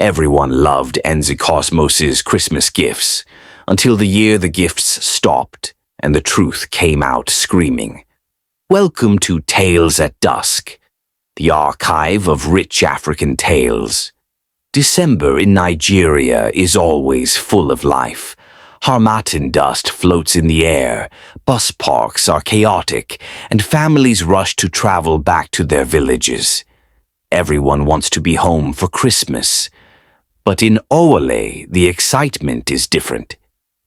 Everyone loved Nze Cosmos's Christmas gifts, until the year the gifts stopped and the truth came out screaming. Welcome to Tales at Dusk, the archive of rich African tales. December in Nigeria is always full of life. Harmattan dust floats in the air, bus parks are chaotic, and families rush to travel back to their villages. Everyone wants to be home for Christmas. But in Owele, the excitement is different.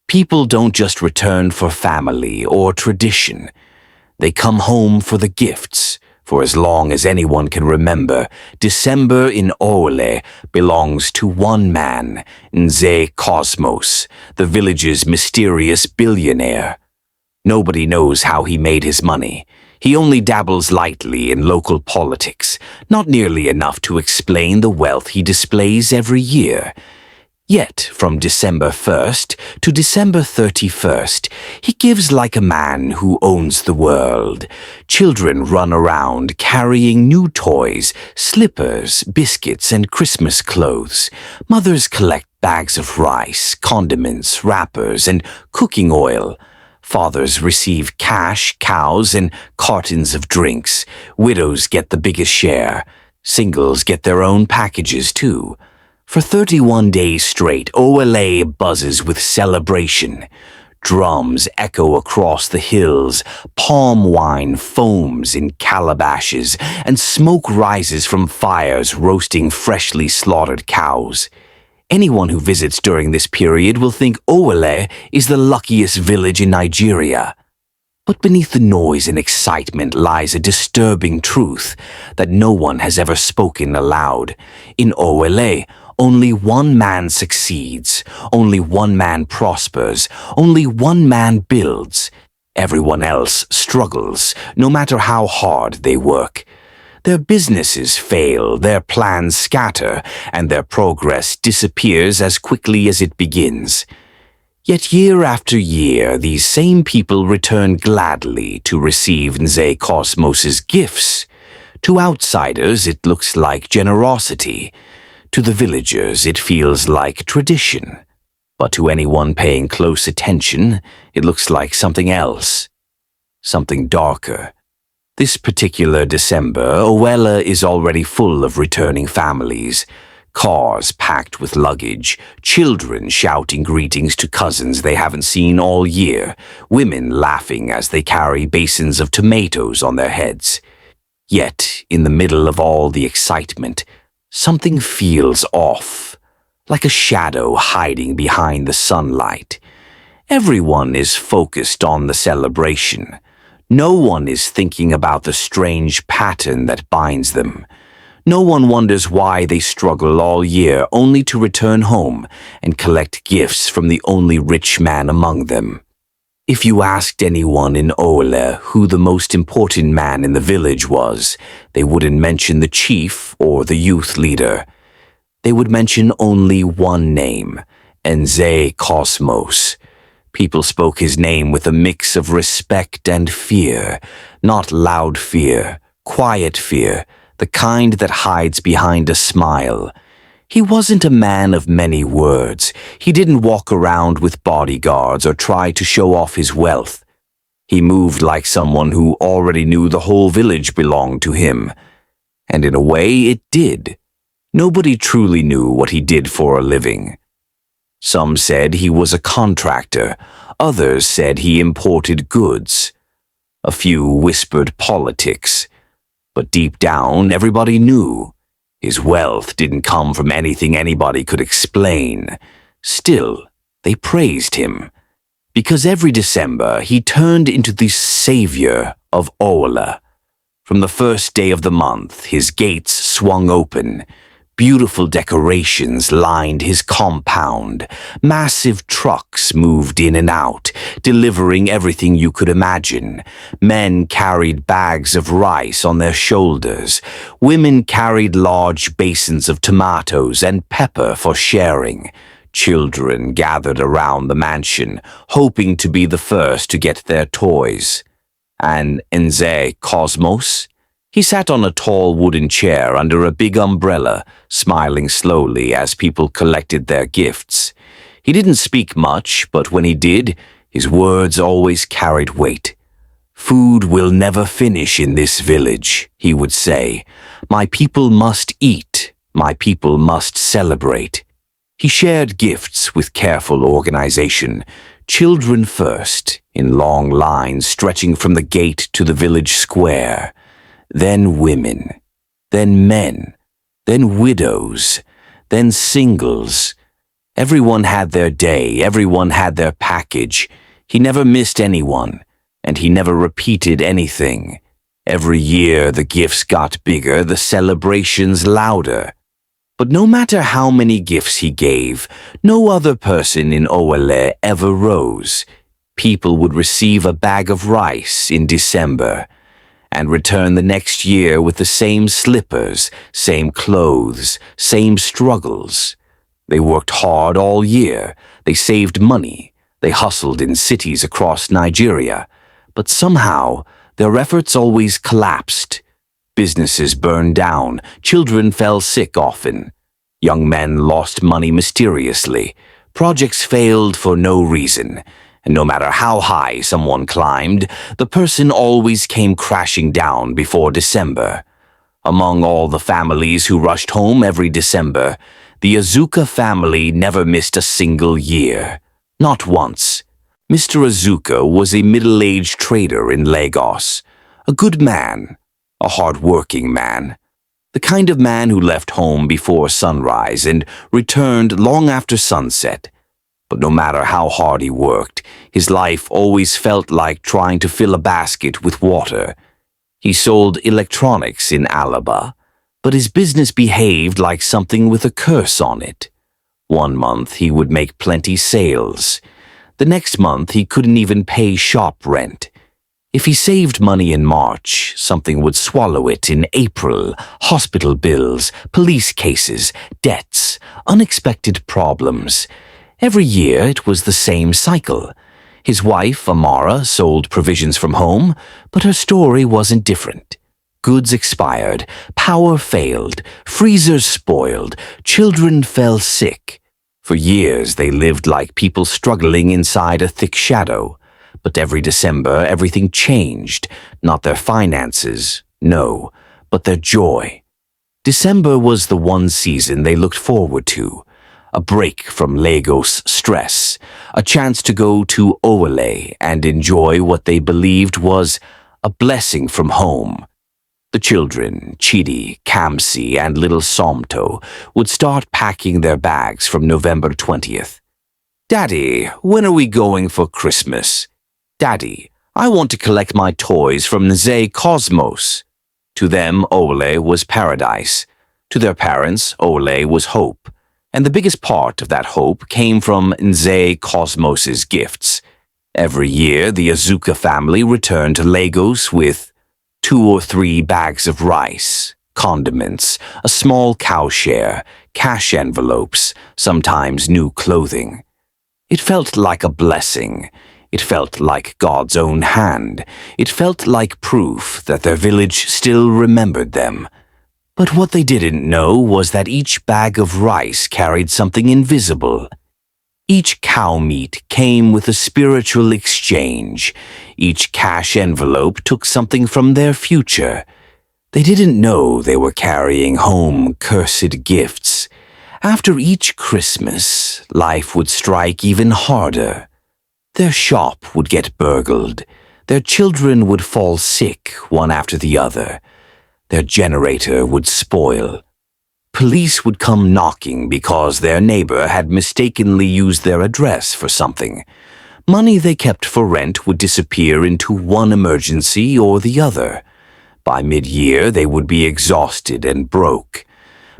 People don't just return for family or tradition. They come home for the gifts. For as long as anyone can remember, December in Owele belongs to one man, Nze Cosmos, the village's mysterious billionaire. Nobody knows how he made his money. He only dabbles lightly in local politics, not nearly enough to explain the wealth he displays every year. Yet, from December 1st to December 31st, he gives like a man who owns the world. Children run around carrying new toys, slippers, biscuits, and Christmas clothes. Mothers collect bags of rice, condiments, wrappers, and cooking oil. Fathers receive cash, cows, and cartons of drinks. Widows get the biggest share. Singles get their own packages, too. For 31 days straight, Owele buzzes with celebration. Drums echo across the hills, palm wine foams in calabashes, and smoke rises from fires roasting freshly slaughtered cows. Anyone who visits during this period will think Owele is the luckiest village in Nigeria. But beneath the noise and excitement lies a disturbing truth that no one has ever spoken aloud. In Owele, only one man succeeds, only one man prospers, only one man builds. Everyone else struggles, no matter how hard they work. Their businesses fail, their plans scatter, and their progress disappears as quickly as it begins. Yet year after year, these same people return gladly to receive Nze Cosmos's gifts. To outsiders, it looks like generosity. To the villagers, it feels like tradition. But to anyone paying close attention, it looks like something else. Something darker. This particular December, Owele is already full of returning families. Cars packed with luggage, children shouting greetings to cousins they haven't seen all year, women laughing as they carry basins of tomatoes on their heads. Yet, in the middle of all the excitement, something feels off, like a shadow hiding behind the sunlight. Everyone is focused on the celebration. No one is thinking about the strange pattern that binds them. No one wonders why they struggle all year only to return home and collect gifts from the only rich man among them. If you asked anyone in Owele who the most important man in the village was, they wouldn't mention the chief or the youth leader. They would mention only one name, Nze Cosmos. People spoke his name with a mix of respect and fear, not loud fear, quiet fear, the kind that hides behind a smile. He wasn't a man of many words. He didn't walk around with bodyguards or try to show off his wealth. He moved like someone who already knew the whole village belonged to him. And in a way, it did. Nobody truly knew what he did for a living. Some said he was a contractor. Others said he imported goods. A few whispered politics. But deep down, everybody knew. His wealth didn't come from anything anybody could explain. Still, they praised him. Because every December, he turned into the savior of Owele. From the first day of the month, his gates swung open. Beautiful decorations lined his compound. Massive trucks moved in and out, delivering everything you could imagine. Men carried bags of rice on their shoulders. Women carried large basins of tomatoes and pepper for sharing. Children gathered around the mansion, hoping to be the first to get their toys. And Nze Cosmos? He sat on a tall wooden chair under a big umbrella, smiling slowly as people collected their gifts. He didn't speak much, but when he did, his words always carried weight. "Food will never finish in this village," he would say. "My people must eat. My people must celebrate." He shared gifts with careful organization. Children first, in long lines stretching from the gate to the village square. Then women. Then men. Then widows. Then singles. Everyone had their day. Everyone had their package. He never missed anyone, and he never repeated anything. Every year the gifts got bigger, the celebrations louder. But no matter how many gifts he gave, no other person in Owele ever rose. People would receive a bag of rice in December and return the next year with the same slippers, same clothes, same struggles. They worked hard all year. They saved money. They hustled in cities across Nigeria. But somehow, their efforts always collapsed. Businesses burned down. Children fell sick often. Young men lost money mysteriously. Projects failed for no reason. And no matter how high someone climbed, the person always came crashing down before December. Among all the families who rushed home every December, the Azuka family never missed a single year. Not once. Mr. Azuka was a middle-aged trader in Lagos. A good man. A hard-working man. The kind of man who left home before sunrise and returned long after sunset. But no matter how hard he worked, his life always felt like trying to fill a basket with water. He sold electronics in Alaba, but his business behaved like something with a curse on it. One month he would make plenty sales. The next month he couldn't even pay shop rent. If he saved money in March, something would swallow it in April. Hospital bills, police cases, debts, unexpected problems. Every year it was the same cycle. His wife, Amara, sold provisions from home, but her story wasn't different. Goods expired, power failed, freezers spoiled, children fell sick. For years they lived like people struggling inside a thick shadow. But every December everything changed, not their finances, no, but their joy. December was the one season they looked forward to. A break from Lagos stress, a chance to go to Owele and enjoy what they believed was a blessing from home. The children, Chidi, Kamsi, and little Somto, would start packing their bags from November 20th. "Daddy, when are we going for Christmas?" "Daddy, I want to collect my toys from Nze Cosmos." To them, Owele was paradise. To their parents, Owele was hope. And the biggest part of that hope came from Nze Cosmos's gifts. Every year, the Azuka family returned to Lagos with 2 or 3 bags of rice, condiments, a small cowshare, cash envelopes, sometimes new clothing. It felt like a blessing. It felt like God's own hand. It felt like proof that their village still remembered them. But what they didn't know was that each bag of rice carried something invisible. Each cow meat came with a spiritual exchange. Each cash envelope took something from their future. They didn't know they were carrying home cursed gifts. After each Christmas, life would strike even harder. Their shop would get burgled. Their children would fall sick one after the other. Their generator would spoil. Police would come knocking because their neighbor had mistakenly used their address for something. Money they kept for rent would disappear into one emergency or the other. By mid-year, they would be exhausted and broke.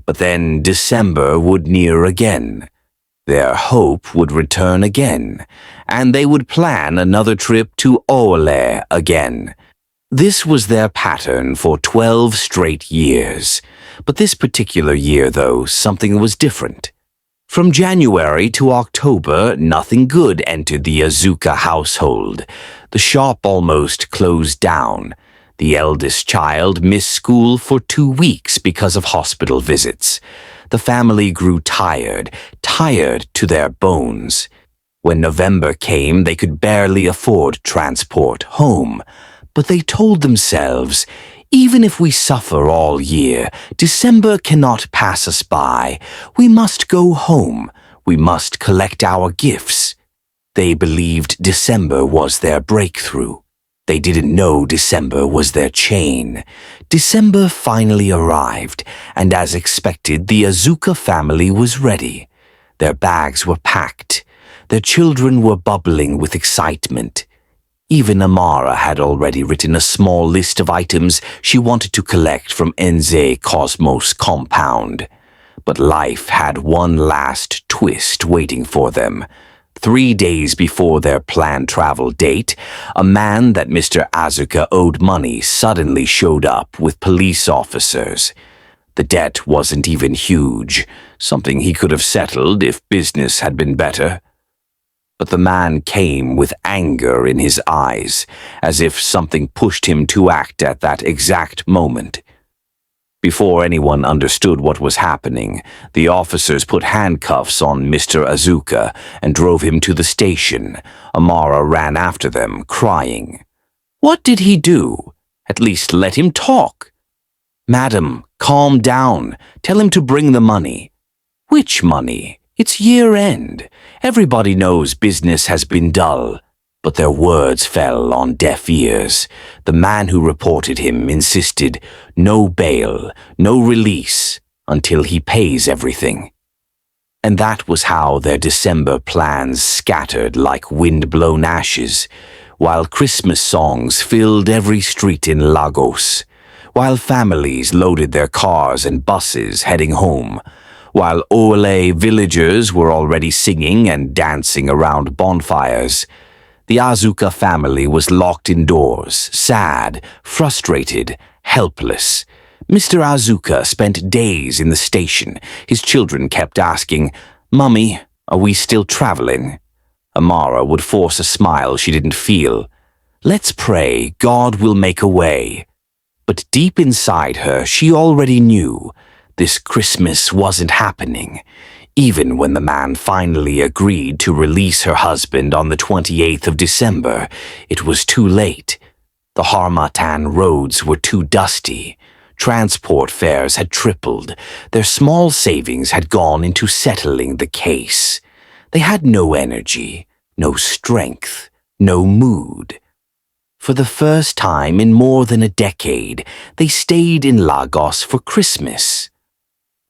But then December would near again. Their hope would return again, and they would plan another trip to Owele again. This was their pattern for 12 straight years. But this particular year, though, something was different. From January to October, nothing good entered the Azuka household. The shop almost closed down. The eldest child missed school for 2 weeks because of hospital visits. The family grew tired to their bones. When November came, they could barely afford transport home. But they told themselves, even if we suffer all year, December cannot pass us by. We must go home. We must collect our gifts. They believed December was their breakthrough. They didn't know December was their chain. December finally arrived, and as expected, the Azuka family was ready. Their bags were packed. Their children were bubbling with excitement. Even Amara had already written a small list of items she wanted to collect from Nze Cosmos compound. But life had one last twist waiting for them. 3 days before their planned travel date, a man that Mr. Azuka owed money suddenly showed up with police officers. The debt wasn't even huge, something he could have settled if business had been better. But the man came with anger in his eyes, as if something pushed him to act at that exact moment. Before anyone understood what was happening, the officers put handcuffs on Mr. Azuka and drove him to the station. Amara ran after them, crying. "What did he do? At least let him talk." "Madam, calm down. Tell him to bring the money." "Which money? It's year-end. Everybody knows business has been dull." But their words fell on deaf ears. The man who reported him insisted, no bail, no release, until he pays everything. And that was how their December plans scattered like wind-blown ashes, while Christmas songs filled every street in Lagos, while families loaded their cars and buses heading home, while Owele villagers were already singing and dancing around bonfires. The Azuka family was locked indoors, sad, frustrated, helpless. Mr. Azuka spent days in the station. His children kept asking, "Mummy, are we still traveling?" Amara would force a smile she didn't feel. "Let's pray God will make a way." But deep inside her, she already knew this Christmas wasn't happening. Even when the man finally agreed to release her husband on the 28th of December, it was too late. The Harmattan roads were too dusty. Transport fares had tripled. Their small savings had gone into settling the case. They had no energy, no strength, no mood. For the first time in more than a decade, they stayed in Lagos for Christmas.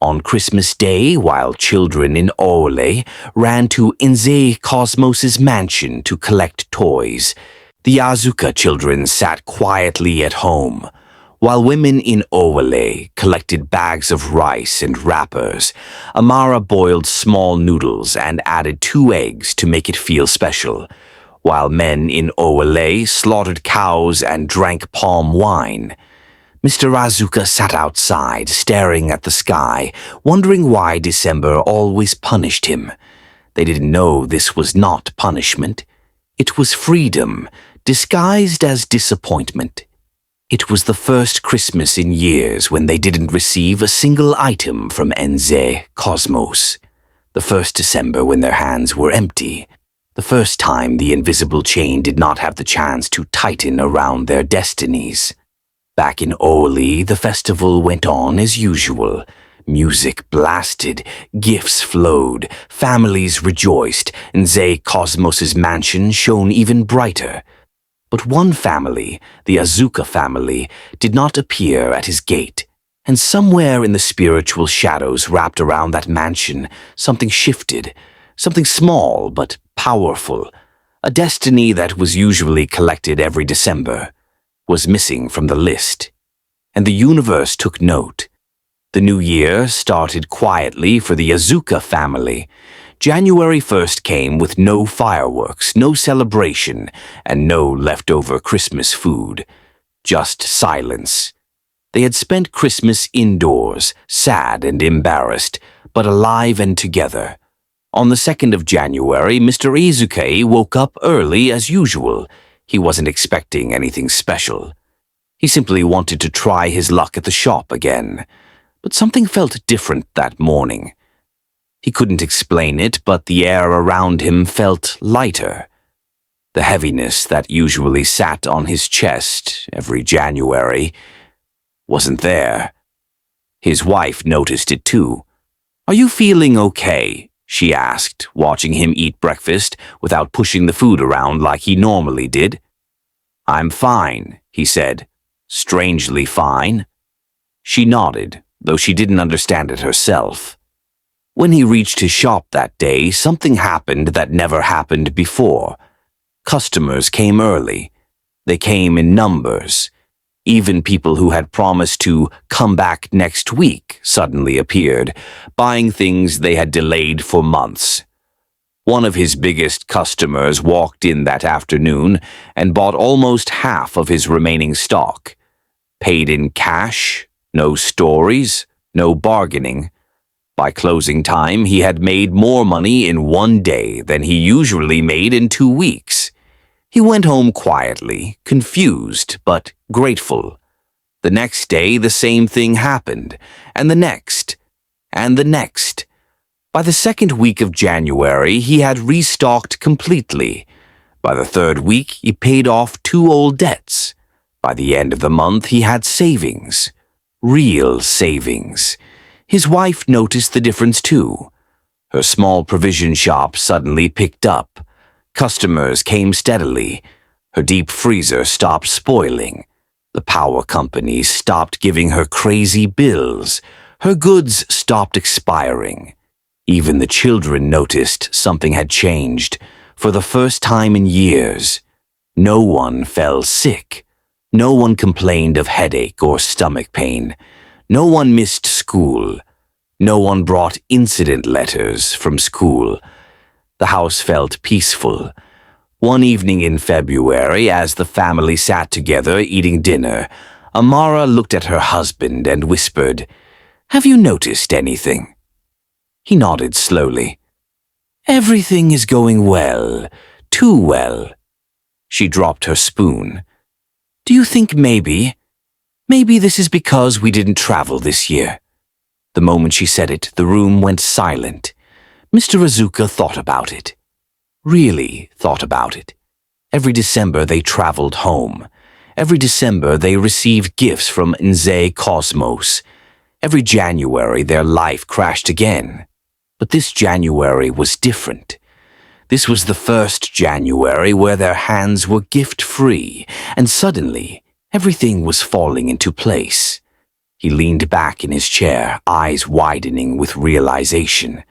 On Christmas Day, while children in Owele ran to Nze Cosmos's mansion to collect toys, the Azuka children sat quietly at home, while women in Owele collected bags of rice and wrappers. Amara boiled small noodles and added 2 eggs to make it feel special, while men in Owele slaughtered cows and drank palm wine. Mr. Azuka sat outside, staring at the sky, wondering why December always punished him. They didn't know this was not punishment. It was freedom, disguised as disappointment. It was the first Christmas in years when they didn't receive a single item from Nze Cosmos. The first December when their hands were empty. The first time the invisible chain did not have the chance to tighten around their destinies. Back in Owele, the festival went on as usual. Music blasted, gifts flowed, families rejoiced, and Nze Cosmos's mansion shone even brighter. But one family, the Azuka family, did not appear at his gate. And somewhere in the spiritual shadows wrapped around that mansion, something shifted, something small but powerful. A destiny that was usually collected every December was missing from the list, and the universe took note. The new year started quietly for the Azuka family. January 1st came with no fireworks, no celebration, and no leftover Christmas food. Just silence. They had spent Christmas indoors, sad and embarrassed, but alive and together. On the 2nd of January, Mr. Izuke woke up early as usual. He wasn't expecting anything special. He simply wanted to try his luck at the shop again, but something felt different that morning. He couldn't explain it, but the air around him felt lighter. The heaviness that usually sat on his chest every January wasn't there. His wife noticed it too. "Are you feeling okay?" she asked, watching him eat breakfast without pushing the food around like he normally did. "I'm fine," he said. "Strangely fine." She nodded, though she didn't understand it herself. When he reached his shop that day, something happened that never happened before. Customers came early. They came in numbers. Even people who had promised to come back next week suddenly appeared, buying things they had delayed for months. One of his biggest customers walked in that afternoon and bought almost half of his remaining stock. Paid in cash, no stories, no bargaining. By closing time, he had made more money in one day than he usually made in 2 weeks. He went home quietly, confused but grateful. The next day, the same thing happened, and the next, and the next. By the second week of January, he had restocked completely. By the third week, he paid off 2 old debts. By the end of the month, he had savings. Real savings. His wife noticed the difference too. Her small provision shop suddenly picked up. Customers came steadily. Her deep freezer stopped spoiling. The power companies stopped giving her crazy bills. Her goods stopped expiring. Even the children noticed something had changed. For the first time in years, no one fell sick. No one complained of headache or stomach pain. No one missed school. No one brought incident letters from school. The house felt peaceful. One evening in February, as the family sat together eating dinner, Amara looked at her husband and whispered, "Have you noticed anything?" He nodded slowly. "Everything is going well, too well." She dropped her spoon. "Do you think maybe this is because we didn't travel this year?" The moment she said it, the room went silent. Mr. Azuka thought about it. Really thought about it. Every December they traveled home. Every December they received gifts from Nze Cosmos. Every January their life crashed again. But this January was different. This was the first January where their hands were gift-free, and suddenly everything was falling into place. He leaned back in his chair, eyes widening with realization.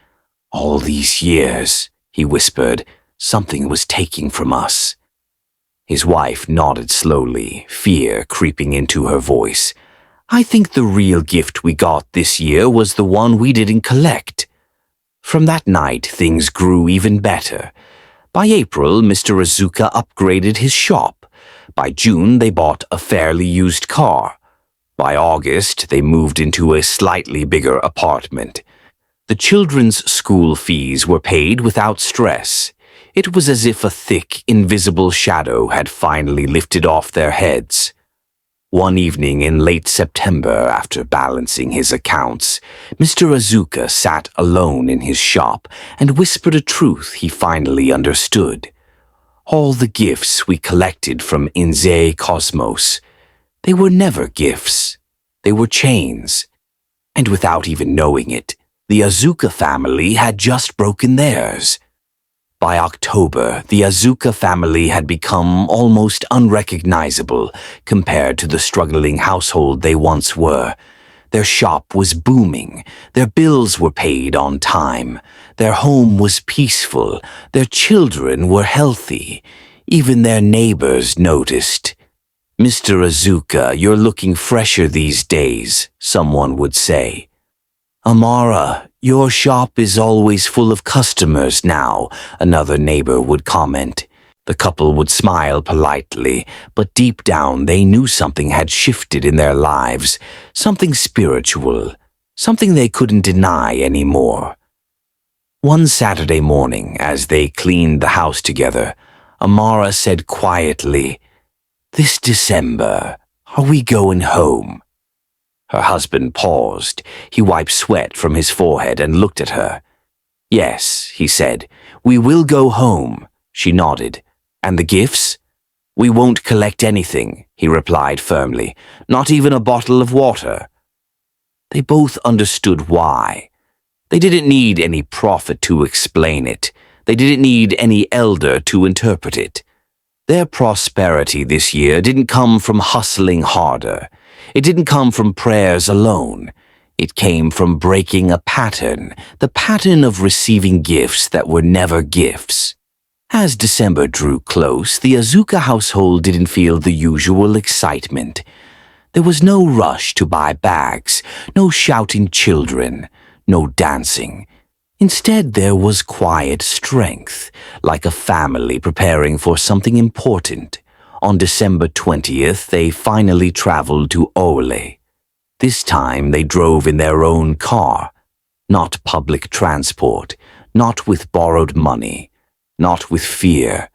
"All these years," he whispered, "something was taking from us." His wife nodded slowly, fear creeping into her voice. "I think the real gift we got this year was the one we didn't collect." From that night, things grew even better. By April, Mr. Azuka upgraded his shop. By June, they bought a fairly used car. By August, they moved into a slightly bigger apartment. The children's school fees were paid without stress. It was as if a thick, invisible shadow had finally lifted off their heads. One evening in late September, after balancing his accounts, Mr. Azuka sat alone in his shop and whispered a truth he finally understood. All the gifts we collected from Nze Cosmos, they were never gifts. They were chains. And without even knowing it, the Azuka family had just broken theirs. By October, the Azuka family had become almost unrecognizable compared to the struggling household they once were. Their shop was booming, their bills were paid on time, their home was peaceful, their children were healthy. Even their neighbors noticed. "Mr. Azuka, you're looking fresher these days," someone would say. "Amara, your shop is always full of customers now," another neighbor would comment. The couple would smile politely, but deep down they knew something had shifted in their lives, something spiritual, something they couldn't deny anymore. One Saturday morning, as they cleaned the house together, Amara said quietly, "This December, Are we going home?" Her husband paused. He wiped sweat from his forehead and looked at her. "Yes," he said. "We will go home." She nodded. "And the gifts?" "We won't collect anything," he replied firmly. "Not even a bottle of water." They both understood why. They didn't need any prophet to explain it. They didn't need any elder to interpret it. Their prosperity this year didn't come from hustling harder. It didn't come from prayers alone. It came from breaking a pattern, the pattern of receiving gifts that were never gifts. As December drew close, the Azuka household didn't feel the usual excitement. There was no rush to buy bags, no shouting children, no dancing. Instead, there was quiet strength, like a family preparing for something important. On December 20th, they finally traveled to Owele. This time, they drove in their own car. Not public transport, not with borrowed money, not with fear.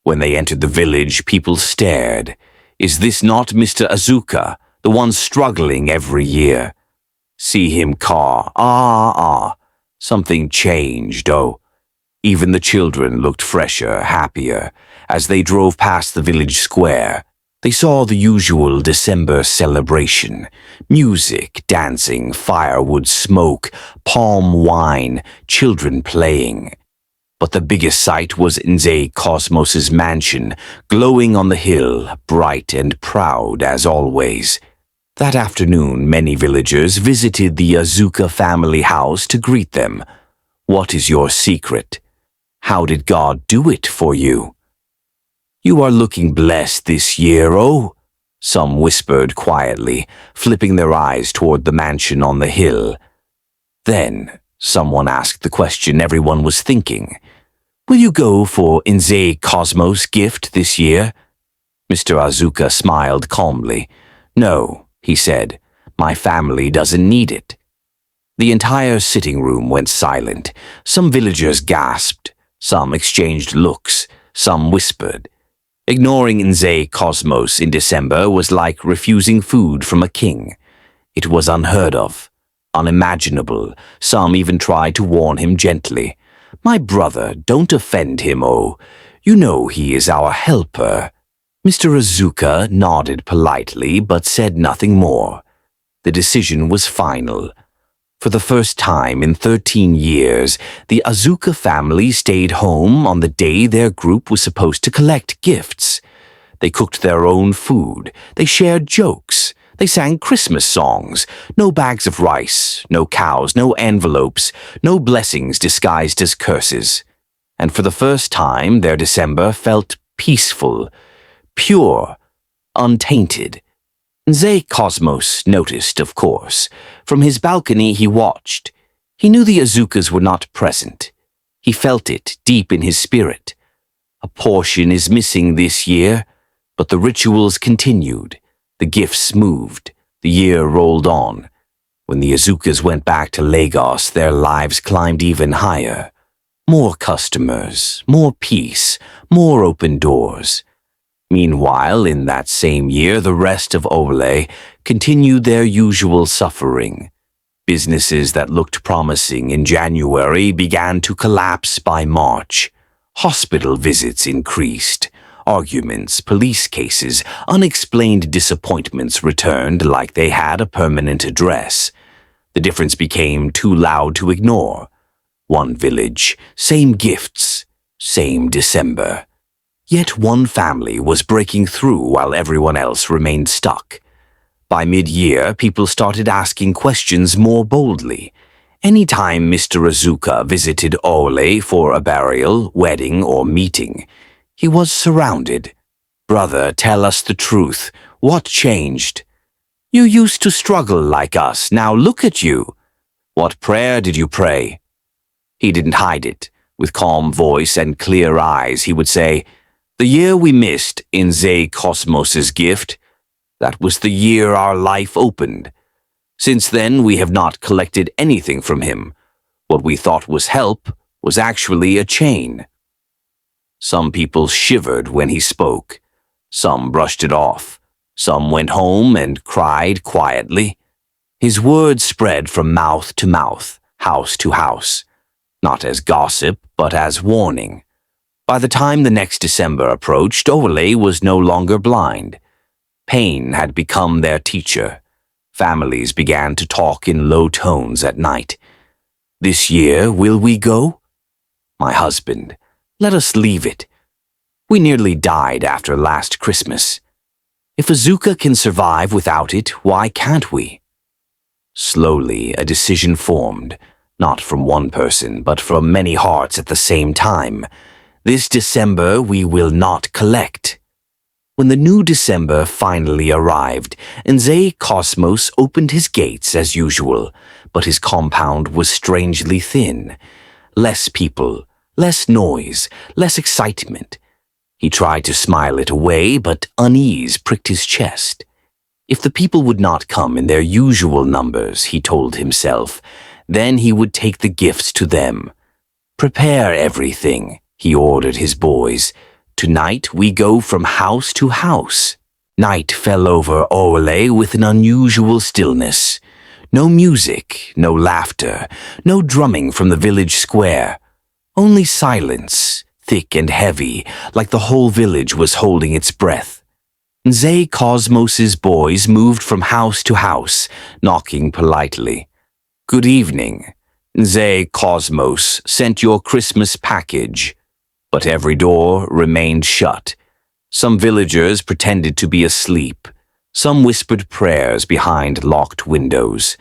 When they entered the village, people stared. Is this not Mr. Azuka, the one struggling every year? See him car, something changed, oh. Even the children looked fresher, happier. As they drove past the village square, they saw the usual December celebration. Music, dancing, firewood smoke, palm wine, children playing. But the biggest sight was Nze Cosmos's mansion, glowing on the hill, bright and proud as always. That afternoon, many villagers visited the Azuka family house to greet them. "What is your secret? How did God do it for you?" "You are looking blessed this year, oh," some whispered quietly, flipping their eyes toward the mansion on the hill. Then, someone asked the question everyone was thinking. "Will you go for Nze Cosmos' gift this year?" Mr. Azuka smiled calmly. "No," he said, "my family doesn't need it." The entire sitting room went silent. Some villagers gasped, some exchanged looks, some whispered. Ignoring Nze Cosmos in December was like refusing food from a king. It was unheard of, unimaginable. Some even tried to warn him gently. "My brother, don't offend him, oh. You know he is our helper." Mr. Azuka nodded politely but said nothing more. The decision was final. For the first time in 13 years, the Azuka family stayed home on the day their group was supposed to collect gifts. They cooked their own food. They shared jokes. They sang Christmas songs. No bags of rice, no cows, no envelopes, no blessings disguised as curses. And for the first time, their December felt peaceful, pure, untainted. Nze Cosmos noticed, of course. From his balcony he watched. He knew the Azukas were not present. He felt it deep in his spirit. A portion is missing this year, but the rituals continued. The gifts moved. The year rolled on. When the Azukas went back to Lagos, their lives climbed even higher. More customers, more peace, more open doors. Meanwhile, in that same year, the rest of Owele continued their usual suffering. Businesses that looked promising in January began to collapse by March. Hospital visits increased. Arguments, police cases, unexplained disappointments returned like they had a permanent address. The difference became too loud to ignore. One village, same gifts, same December. Yet one family was breaking through while everyone else remained stuck. By mid-year, people started asking questions more boldly. Anytime Mr. Azuka visited Owele for a burial, wedding, or meeting, he was surrounded. "Brother, tell us the truth. What changed? You used to struggle like us. Now look at you. What prayer did you pray?" He didn't hide it. With calm voice and clear eyes, he would say, "The year we missed Nze Cosmos's gift, that was the year our life opened. Since then, we have not collected anything from him. What we thought was help was actually a chain." Some people shivered when he spoke. Some brushed it off. Some went home and cried quietly. His words spread from mouth to mouth, house to house, not as gossip, but as warning. By the time the next December approached, Owele was no longer blind. Pain had become their teacher. Families began to talk in low tones at night. "This year, will we go?" "My husband, let us leave it. We nearly died after last Christmas. If Azuka can survive without it, why can't we?" Slowly, a decision formed, not from one person, but from many hearts at the same time. This December, we will not collect. When the new December finally arrived, Nze Cosmos opened his gates as usual, but his compound was strangely thin. Less people, less noise, less excitement. He tried to smile it away, but unease pricked his chest. If the people would not come in their usual numbers, he told himself, then he would take the gifts to them. "Prepare everything," he ordered his boys. "Tonight we go from house to house." Night fell over Owele with an unusual stillness. No music, no laughter, no drumming from the village square. Only silence, thick and heavy, like the whole village was holding its breath. Nze Cosmos's boys moved from house to house, knocking politely. "Good evening. Nze Cosmos sent your Christmas package." But every door remained shut. Some villagers pretended to be asleep. Some whispered prayers behind locked windows.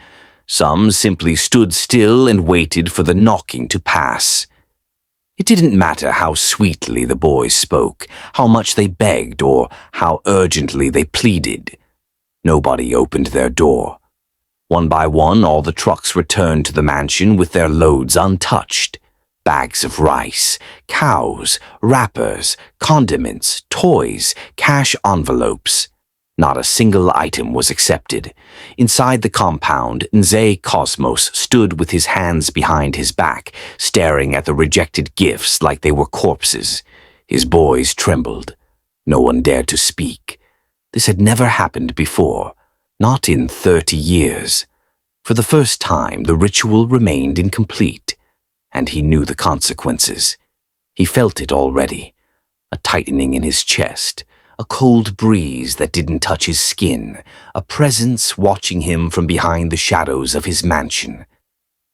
Some simply stood still and waited for the knocking to pass. It didn't matter how sweetly the boys spoke, how much they begged, or how urgently they pleaded. Nobody opened their door. One by one, all the trucks returned to the mansion with their loads untouched. Bags of rice, cows, wrappers, condiments, toys, cash envelopes. Not a single item was accepted. Inside the compound, Nze Cosmos stood with his hands behind his back, staring at the rejected gifts like they were corpses. His boys trembled. No one dared to speak. This had never happened before, not in 30 years. For the first time, the ritual remained incomplete. And he knew the consequences. He felt it already. A tightening in his chest, a cold breeze that didn't touch his skin, a presence watching him from behind the shadows of his mansion.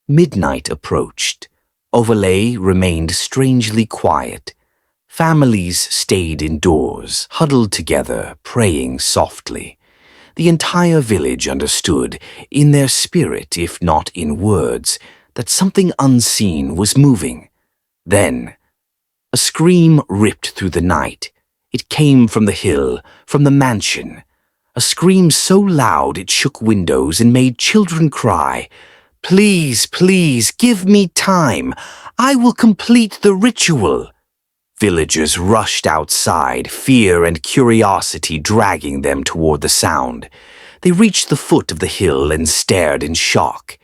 Midnight approached. Owele remained strangely quiet. Families stayed indoors, huddled together, praying softly. The entire village understood, in their spirit if not in words, that something unseen was moving. Then, a scream ripped through the night. It came from the hill, from the mansion. A scream so loud it shook windows and made children cry. "Please, please, give me time. I will complete the ritual." Villagers rushed outside, fear and curiosity dragging them toward the sound. They reached the foot of the hill and stared in shock.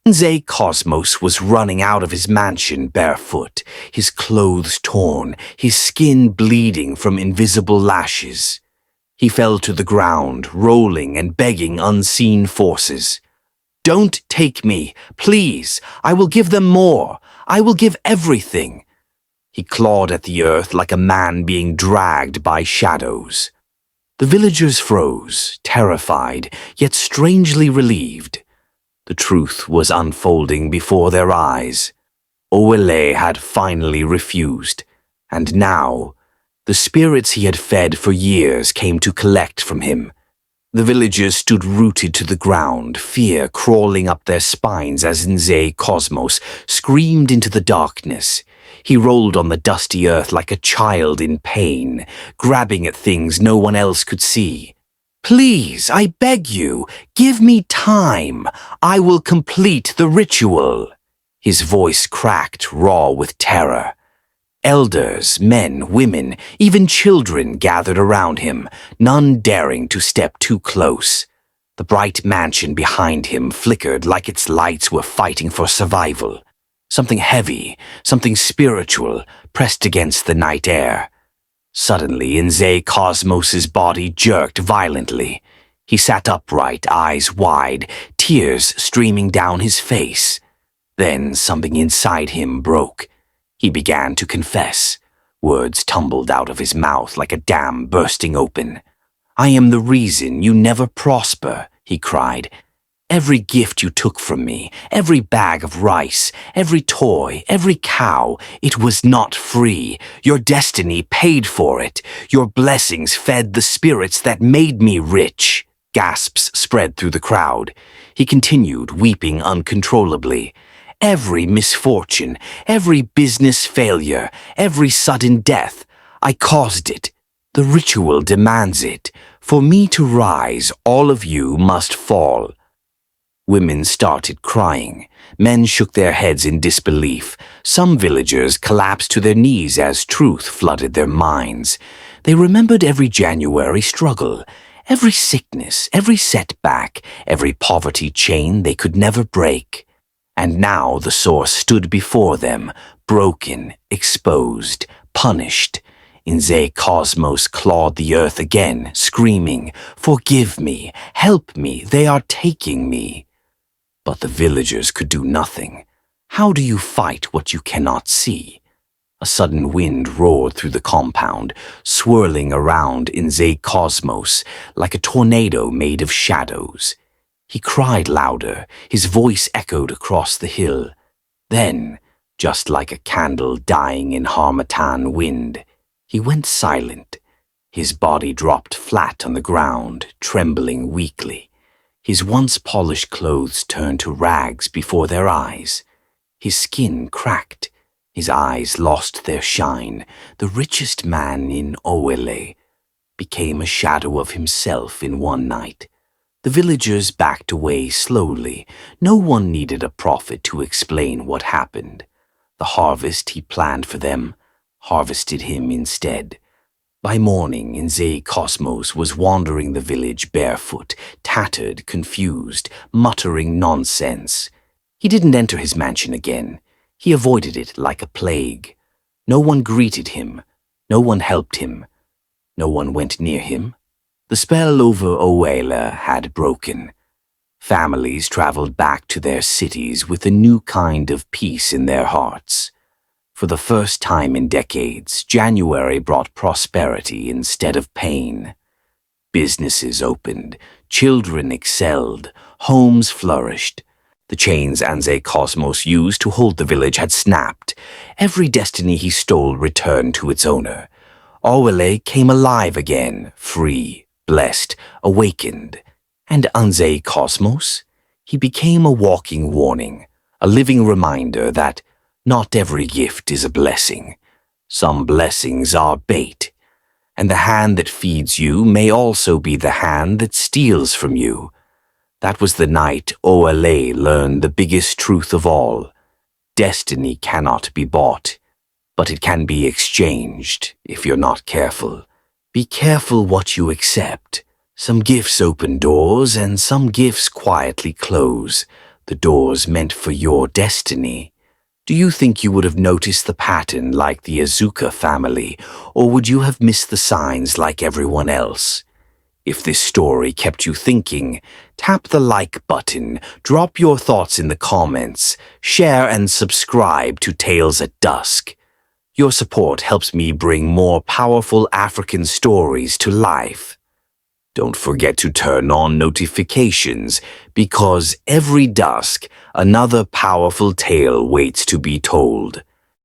Nze Cosmos was running out of his mansion barefoot, his clothes torn, his skin bleeding from invisible lashes. He fell to the ground, rolling and begging unseen forces. "Don't take me, please. I will give them more. I will give everything." He clawed at the earth like a man being dragged by shadows. The villagers froze, terrified, yet strangely relieved. The truth was unfolding before their eyes. Owele had finally refused, and now, the spirits he had fed for years came to collect from him. The villagers stood rooted to the ground, fear crawling up their spines as Nze Cosmos screamed into the darkness. He rolled on the dusty earth like a child in pain, grabbing at things no one else could see. "Please, I beg you, give me time. I will complete the ritual." His voice cracked, raw with terror. Elders, men, women, even children gathered around him, none daring to step too close. The bright mansion behind him flickered like its lights were fighting for survival. Something heavy, something spiritual, pressed against the night air. Suddenly, Nze Cosmos's body jerked violently. He sat upright, eyes wide, tears streaming down his face. Then something inside him broke. He began to confess. Words tumbled out of his mouth like a dam bursting open. "I am the reason you never prosper," he cried. "Every gift you took from me, every bag of rice, every toy, every cow, it was not free. Your destiny paid for it. Your blessings fed the spirits that made me rich." Gasps spread through the crowd. He continued, weeping uncontrollably. "Every misfortune, every business failure, every sudden death, I caused it. The ritual demands it. For me to rise, all of you must fall." Women started crying. Men shook their heads in disbelief. Some villagers collapsed to their knees as truth flooded their minds. They remembered every January struggle, every sickness, every setback, every poverty chain they could never break. And now the source stood before them, broken, exposed, punished. Nze Cosmos clawed the earth again, screaming, "Forgive me, help me, they are taking me." But the villagers could do nothing. How do you fight what you cannot see? A sudden wind roared through the compound, swirling around Nze Cosmos like a tornado made of shadows. He cried louder, his voice echoed across the hill. Then, just like a candle dying in harmattan wind, he went silent. His body dropped flat on the ground, trembling weakly. His once polished clothes turned to rags before their eyes. His skin cracked. His eyes lost their shine. The richest man in Owele became a shadow of himself in one night. The villagers backed away slowly. No one needed a prophet to explain what happened. The harvest he planned for them harvested him instead. By morning, Nze Cosmos was wandering the village barefoot, tattered, confused, muttering nonsense. He didn't enter his mansion again. He avoided it like a plague. No one greeted him. No one helped him. No one went near him. The spell over Owele had broken. Families traveled back to their cities with a new kind of peace in their hearts. For the first time in decades, January brought prosperity instead of pain. Businesses opened, children excelled, homes flourished. The chains Nze Cosmos used to hold the village had snapped. Every destiny he stole returned to its owner. Owele came alive again, free, blessed, awakened. And Nze Cosmos? He became a walking warning, a living reminder that not every gift is a blessing. Some blessings are bait, and the hand that feeds you may also be the hand that steals from you. That was the night Owele learned the biggest truth of all. Destiny cannot be bought, but it can be exchanged if you're not careful. Be careful what you accept. Some gifts open doors and some gifts quietly close, the doors meant for your destiny. Do you think you would have noticed the pattern like the Azuka family, or would you have missed the signs like everyone else? If this story kept you thinking, tap the like button, drop your thoughts in the comments, share and subscribe to Tales at Dusk. Your support helps me bring more powerful African stories to life. Don't forget to turn on notifications, because every dusk, another powerful tale waits to be told.